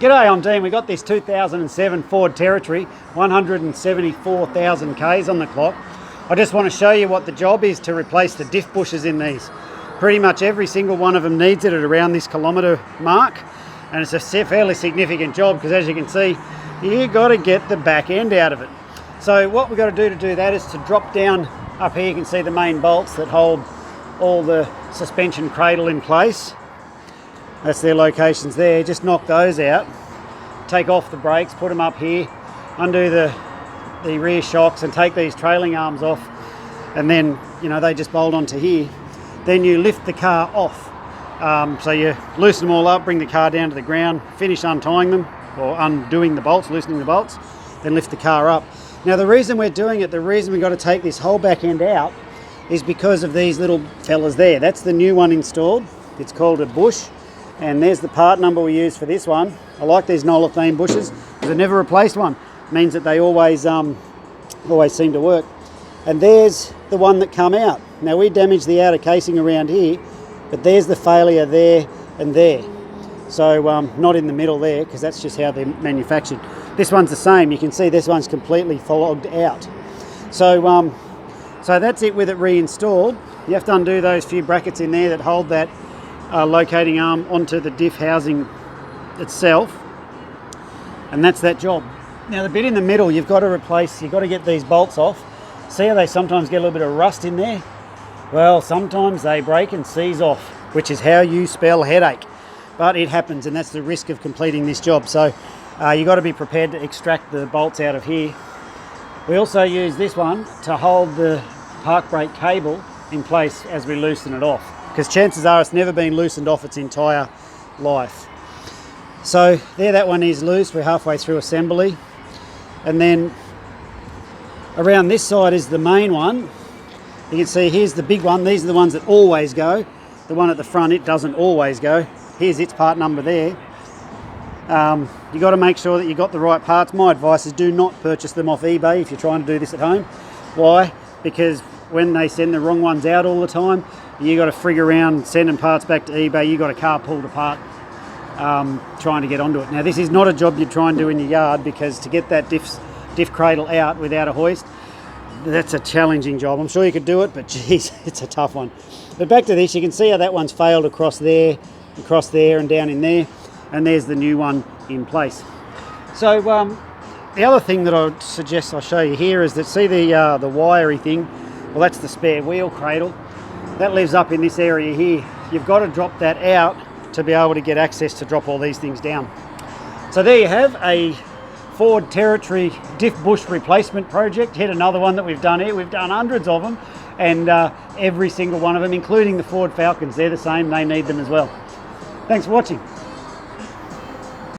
G'day, I'm Dean. We got this 2007 Ford Territory, 174,000 Ks on the clock. I just want to show you what the job is to replace the diff bushes in these. Pretty much every single one of them needs it at around this kilometre mark, and it's a fairly significant job because, as you can see, you got to get the back end out of it. So what we've got to do that is to drop down up here. You can see the main bolts that hold all the suspension cradle in place. That's their locations there. Just knock those out, take off the brakes, put them up here, undo the rear shocks and take these trailing arms off, and then they just bolt onto here. Then you lift the car off. So you loosen them all up, bring the car down to the ground, finish untying them or undoing the bolts, loosening the bolts, then lift the car up. Now the reason we're doing it, the reason we've got to take this whole back end out is because of these little fellas there. That's the new one installed. It's called a bush. And there's the part number we use for this one. I like these Nolethane bushes because I've never replaced one. It means that they always seem to work. And there's the one that come out. Now we damaged the outer casing around here, but there's the failure there and there. So not in the middle there, because that's just how they're manufactured. This one's the same. You can see this one's completely fogged out. So that's it with it reinstalled. You have to undo those few brackets in there that hold that locating arm onto the diff housing itself, and that's that job. Now the bit in the middle you've got to replace. You've got to get these bolts off. See how they sometimes get a little bit of rust in there? Well, sometimes they break and seize off, which is how you spell headache, but it happens, and that's the risk of completing this job. So you've got to be prepared to extract the bolts out of here. We also use this one to hold the park brake cable in place as we loosen it off, because chances are it's never been loosened off its entire life. So there, that one is loose. We're halfway through assembly. And then around this side is the main one. You can see here's the big one. These are the ones that always go. The one at the front, it doesn't always go. Here's its part number there. You got to make sure that you got the right parts. My advice is do not purchase them off eBay if you're trying to do this at home. Why? Because when they send the wrong ones out all the time, you got to frig around sending parts back to eBay. You got a car pulled apart trying to get onto it. Now this is not a job you try and do in your yard, because to get that diff cradle out without a hoist, that's a challenging job. I'm sure you could do it, but geez, it's a tough one. But back to this, you can see how that one's failed across there, and down in there, and there's the new one in place. So the other thing that I would suggest I show you here is that, see the wiry thing? Well, that's the spare wheel cradle. That lives up in this area here. You've got to drop that out to be able to get access to drop all these things down. So there you have a Ford Territory diff bush replacement project. Hit another one that we've done here. We've done hundreds of them, and every single one of them, including the Ford Falcons, they're the same. They need them as well. Thanks for watching.